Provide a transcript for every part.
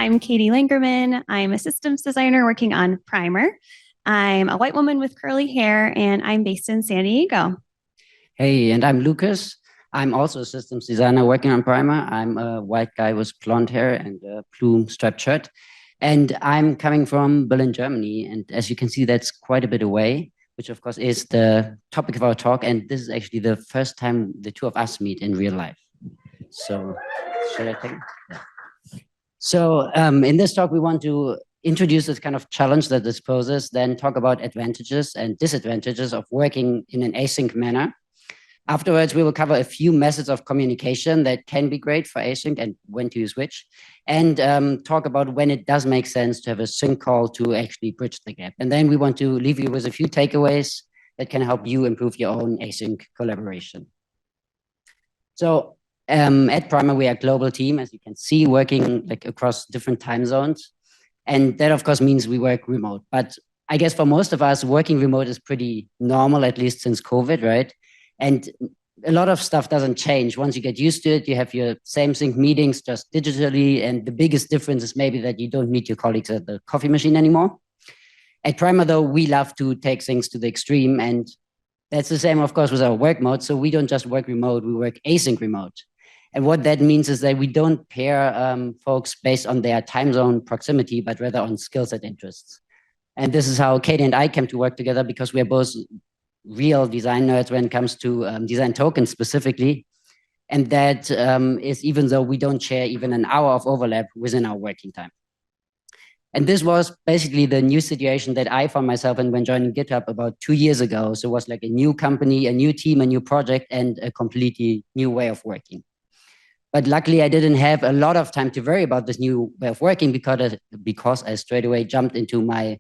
I'm Katie Langerman. I'm a systems designer working on Primer. I'm a white woman with curly hair, and I'm based in San Diego. Hey, and I'm Lucas. I'm also a systems designer working on Primer. I'm a white guy with blonde hair and a blue striped shirt. And I'm coming from Berlin, Germany. And as you can see, that's quite a bit away, which of course is the topic of our talk. And this is actually the first time the two of us meet in real life. So, should I take? Yeah. So in this talk, we want to introduce this kind of challenge that this poses, then talk about advantages and disadvantages of working in an async manner. Afterwards, we will cover a few methods of communication that can be great for async and when to use which, and talk about when it does make sense to have a sync call to actually bridge the gap. And then we want to leave you with a few takeaways that can help you improve your own async collaboration. So at Primer, we are a global team, as you can see, working like across different time zones. And that, of course, means we work remote. But I guess for most of us, working remote is pretty normal, at least since COVID, right? And a lot of stuff doesn't change. Once you get used to it, you have your same sync meetings just digitally. And the biggest difference is maybe that you don't meet your colleagues at the coffee machine anymore. At Primer, though, we love to take things to the extreme. And that's the same, of course, with our work mode. So we don't just work remote, we work async remote. And what that means is that we don't pair folks based on their time zone proximity, but rather on skill set interests. And this is how Katie and I came to work together, because we are both real design nerds when it comes to design tokens specifically. And that is even though we don't share even an hour of overlap within our working time. And this was basically the new situation that I found myself in when joining GitHub about 2 years ago. So it was like a new company, a new team, a new project, and a completely new way of working. But luckily, I didn't have a lot of time to worry about this new way of working because I straight away jumped into my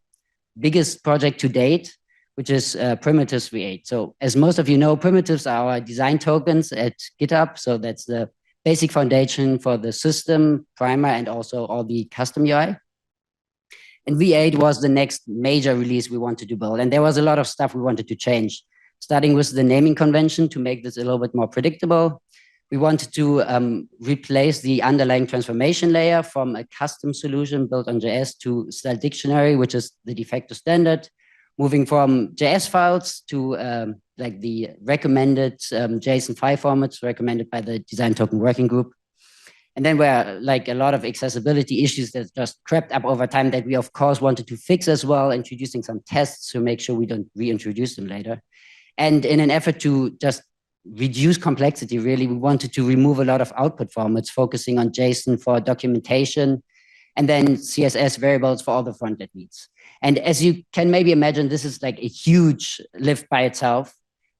biggest project to date, which is Primitives V8. So as most of you know, primitives are our design tokens at GitHub. So that's the basic foundation for the system, Primer, and also all the custom UI. And V8 was the next major release we wanted to build. And there was a lot of stuff we wanted to change, starting with the naming convention to make this a little bit more predictable. We wanted to replace the underlying transformation layer from a custom solution built on JS to style dictionary, which is the de facto standard, moving from JS files to like the recommended JSON file formats recommended by the design token working group. And then were like a lot of accessibility issues that just crept up over time that we, of course, wanted to fix as well, introducing some tests to make sure we don't reintroduce them later. And in an effort to just reduce complexity, really, we wanted to remove a lot of output formats, focusing on JSON for documentation, and then CSS variables for all the front-end needs. And as you can maybe imagine, this is like a huge lift by itself.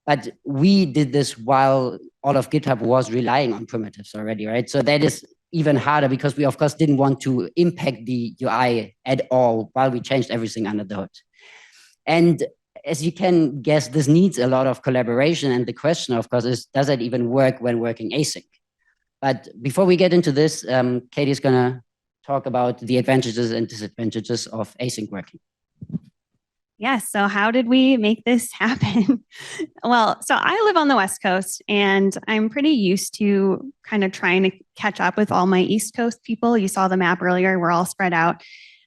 But we did this while all of GitHub was relying on primitives already, right? So that is even harder because we, of course, didn't want to impact the UI at all while we changed everything under the hood. And as you can guess, this needs a lot of collaboration. And the question, of course, is, does that even work when working async? But before we get into this, Katie is going to talk about the advantages and disadvantages of async working. Yes. So how did we make this happen? Well, so I live on the West Coast, and I'm pretty used to kind of trying to catch up with all my East Coast people. You saw the map earlier. We're all spread out.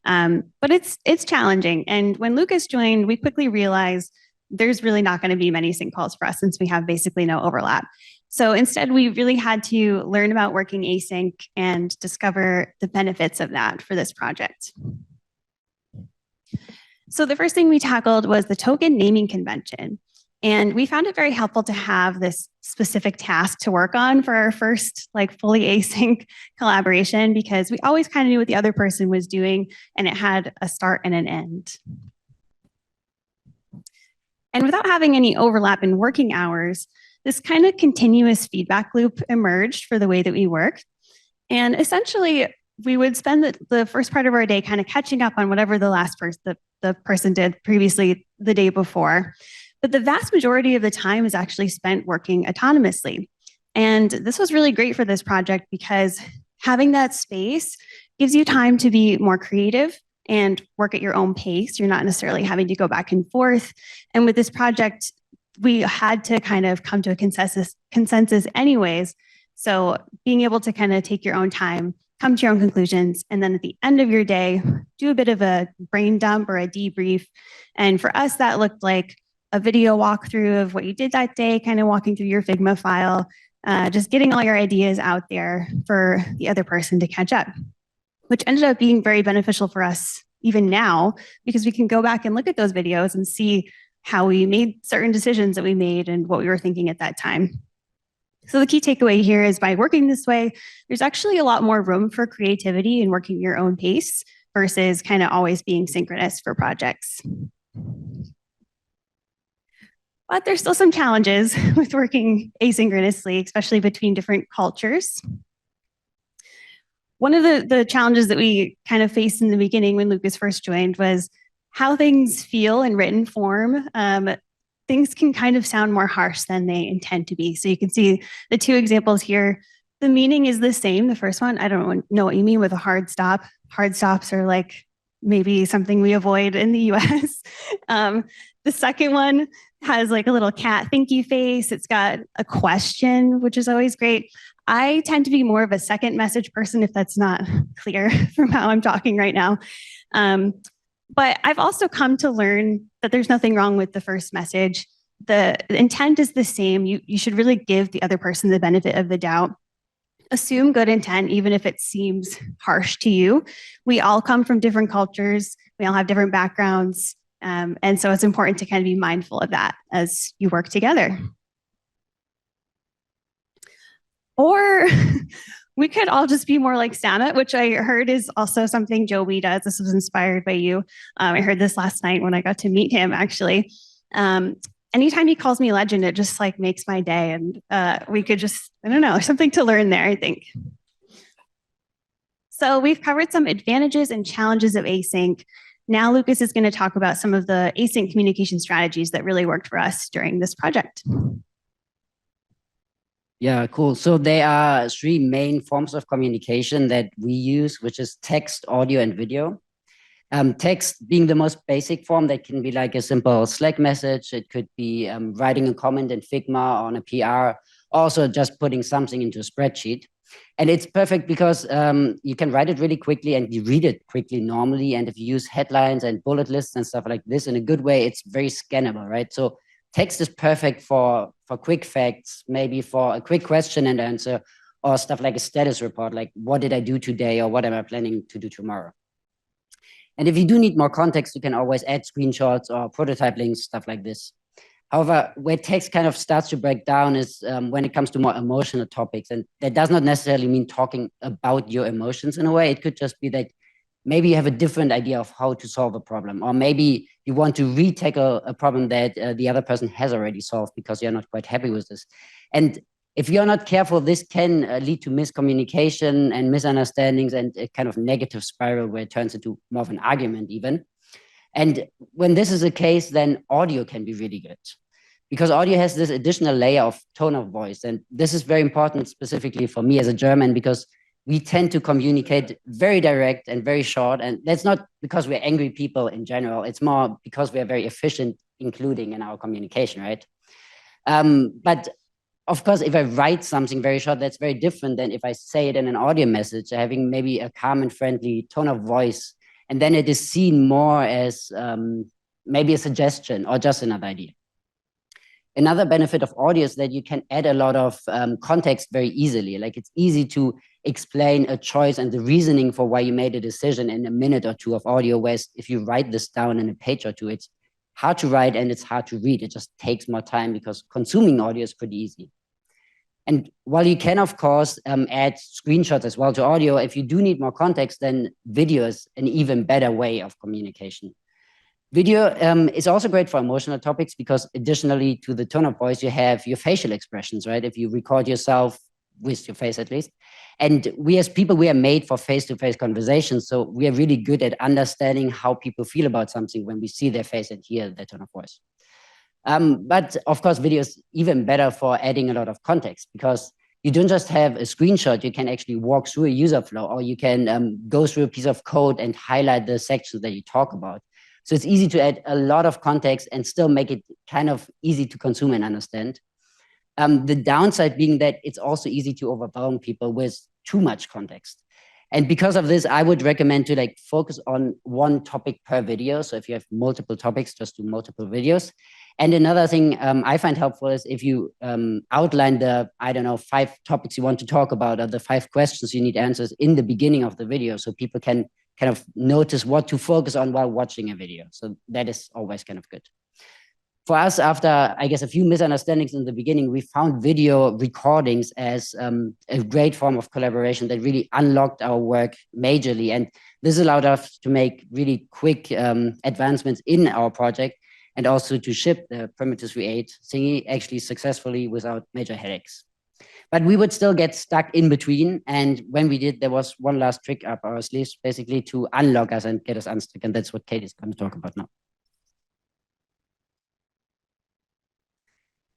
But it's challenging. And when Lucas joined, we quickly realized there's really not going to be many sync calls for us since we have basically no overlap. So instead, we really had to learn about working async and discover the benefits of that for this project. So the first thing we tackled was the token naming convention. And we found it very helpful to have this specific task to work on for our first like fully async collaboration, because we always kind of knew what the other person was doing and it had a start and an end. And without having any overlap in working hours, this kind of continuous feedback loop emerged for the way that we work. And essentially, we would spend the first part of our day kind of catching up on whatever the last the person did previously the day before. But the vast majority of the time is actually spent working autonomously. And this was really great for this project because having that space gives you time to be more creative and work at your own pace. You're not necessarily having to go back and forth. And with this project, we had to kind of come to a consensus anyways. So being able to kind of take your own time come to your own conclusions, and then at the end of your day, do a bit of a brain dump or a debrief. And for us, that looked like a video walkthrough of what you did that day, kind of walking through your Figma file, just getting all your ideas out there for the other person to catch up, which ended up being very beneficial for us even now, because we can go back and look at those videos and see how we made certain decisions that we made and what we were thinking at that time. So the key takeaway here is by working this way, there's actually a lot more room for creativity and working your own pace versus kind of always being synchronous for projects. But there's still some challenges with working asynchronously, especially between different cultures. One of the challenges that we kind of faced in the beginning when Lucas first joined was how things feel in written form. Things can kind of sound more harsh than they intend to be. So you can see the two examples here. The meaning is the same. The first one, I don't know what you mean with a hard stop. Hard stops are like maybe something we avoid in the US. The second one has like a little cat thinky face. It's got a question, which is always great. I tend to be more of a second message person, if that's not clear from how I'm talking right now. But I've also come to learn that there's nothing wrong with the first message. The intent is the same. You should really give the other person the benefit of the doubt. Assume good intent, even if it seems harsh to you. We all come from different cultures. We all have different backgrounds. And so it's important to kind of be mindful of that as you work together. Or we could all just be more like Samit, which I heard is also something Joby does. This was inspired by you. I heard this last night when I got to meet him, actually. Anytime he calls me legend, it just like makes my day. And we could just, I don't know, something to learn there, I think. So we've covered some advantages and challenges of async. Now Lucas is going to talk about some of the async communication strategies that really worked for us during this project. Yeah, cool. So there are three main forms of communication that we use, which is text, audio, and video. Text being the most basic form, that can be like a simple Slack message. It could be writing a comment in Figma on a PR, also just putting something into a spreadsheet. And it's perfect because you can write it really quickly and you read it quickly normally. And if you use headlines and bullet lists and stuff like this in a good way, it's very scannable, right? So text is perfect for quick facts, maybe for a quick question and answer, or stuff like a status report, like what did I do today or what am I planning to do tomorrow? And if you do need more context, you can always add screenshots or prototype links, stuff like this. However, where text kind of starts to break down is when it comes to more emotional topics. And that does not necessarily mean talking about your emotions in a way. It could just be that maybe you have a different idea of how to solve a problem, or maybe you want to retackle a problem that the other person has already solved because you're not quite happy with this. And if you're not careful, this can lead to miscommunication and misunderstandings and a kind of negative spiral where it turns into more of an argument even. And when this is the case, then audio can be really good, because audio has this additional layer of tone of voice. And this is very important specifically for me as a German, because we tend to communicate very direct and very short. And that's not because we're angry people in general. It's more because we are very efficient, including in our communication, right? But of course, if I write something very short, that's very different than if I say it in an audio message, having maybe a calm and friendly tone of voice. And then it is seen more as maybe a suggestion or just another idea. Another benefit of audio is that you can add a lot of context very easily. Like it's easy to explain a choice and the reasoning for why you made a decision in a minute or two of audio, whereas if you write this down in a page or two, it's hard to write and it's hard to read. It just takes more time because consuming audio is pretty easy. And while you can, of course, add screenshots as well to audio, if you do need more context, then video is an even better way of communication. Video is also great for emotional topics because additionally to the tone of voice, you have your facial expressions, right? If you record yourself with your face at least. And we as people, we are made for face-to-face conversations. So we are really good at understanding how people feel about something when we see their face and hear their tone of voice. But of course, video is even better for adding a lot of context, because you don't just have a screenshot, you can actually walk through a user flow, or you can go through a piece of code and highlight the sections that you talk about. So it's easy to add a lot of context and still make it kind of easy to consume and understand. The downside being that it's also easy to overwhelm people with too much context. And because of this, I would recommend to like focus on one topic per video. So if you have multiple topics, just do multiple videos. And another thing I find helpful is if you outline the, I don't know, 5 topics you want to talk about, or the 5 questions you need answers in the beginning of the video, so people can kind of notice what to focus on while watching a video. So that is always kind of good. For us, after, I guess, a few misunderstandings in the beginning, we found video recordings as a great form of collaboration that really unlocked our work majorly. And this allowed us to make really quick advancements in our project, and also to ship the primitives we ate thingy actually successfully without major headaches. But we would still get stuck in between. And when we did, there was one last trick up our sleeves, basically to unlock us and get us unstuck. And that's what Kate is going to talk about now.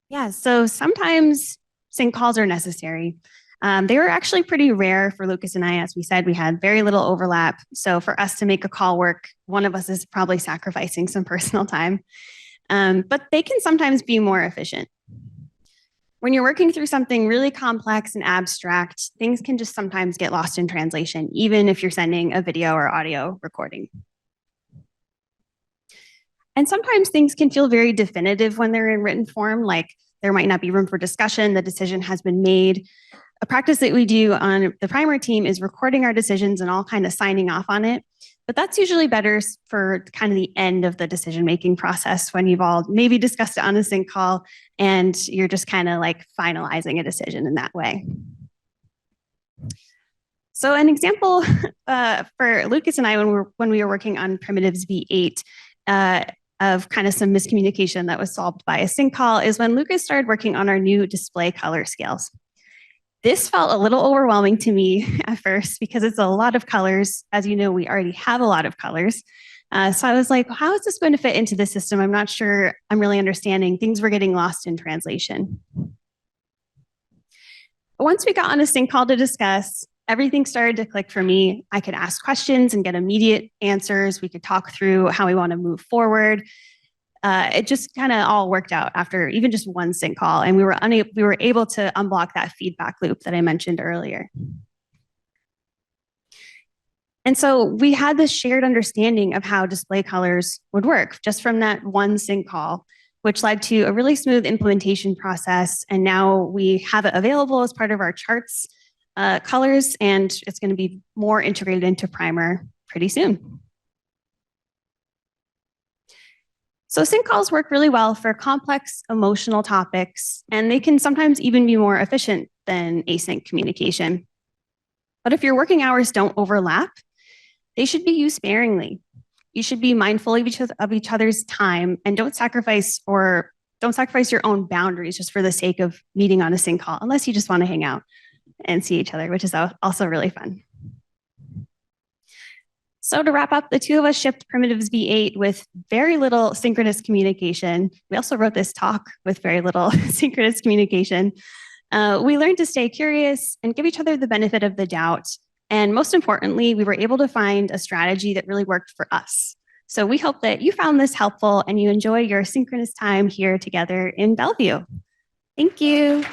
Yeah, so sometimes sync calls are necessary. They were actually pretty rare for Lucas and I. As we said, we had very little overlap. So for us to make a call work, one of us is probably sacrificing some personal time. But they can sometimes be more efficient. When you're working through something really complex and abstract, things can just sometimes get lost in translation, even if you're sending a video or audio recording. And sometimes things can feel very definitive when they're in written form, like there might not be room for discussion, the decision has been made. A practice that we do on the Primer team is recording our decisions and all kind of signing off on it. But that's usually better for kind of the end of the decision-making process, when you've all maybe discussed it on a sync call and you're just kind of like finalizing a decision in that way. So an example for Lucas and I when we were working on primitives V8, of kind of some miscommunication that was solved by a sync call is when Lucas started working on our new display color scales. This felt a little overwhelming to me at first because it's a lot of colors. As you know, we already have a lot of colors. So I was like, how is this going to fit into the system? I'm not sure I'm really understanding. Things were getting lost in translation. But once we got on a sync call to discuss, everything started to click for me. I could ask questions and get immediate answers. We could talk through how we want to move forward. It just kind of all worked out after even just one sync call, and we were able to unblock that feedback loop that I mentioned earlier. And so we had this shared understanding of how display colors would work just from that one sync call, which led to a really smooth implementation process. And now we have it available as part of our charts colors, and it's going to be more integrated into Primer pretty soon. So sync calls work really well for complex emotional topics, and they can sometimes even be more efficient than async communication. But if your working hours don't overlap, they should be used sparingly. You should be mindful of each other's time, and don't sacrifice your own boundaries just for the sake of meeting on a sync call, unless you just want to hang out and see each other, which is also really fun. So to wrap up, the two of us shipped primitives V8 with very little synchronous communication. We also wrote this talk with very little synchronous communication. We learned to stay curious and give each other the benefit of the doubt. And most importantly, we were able to find a strategy that really worked for us. So we hope that you found this helpful and you enjoy your synchronous time here together in Bellevue. Thank you.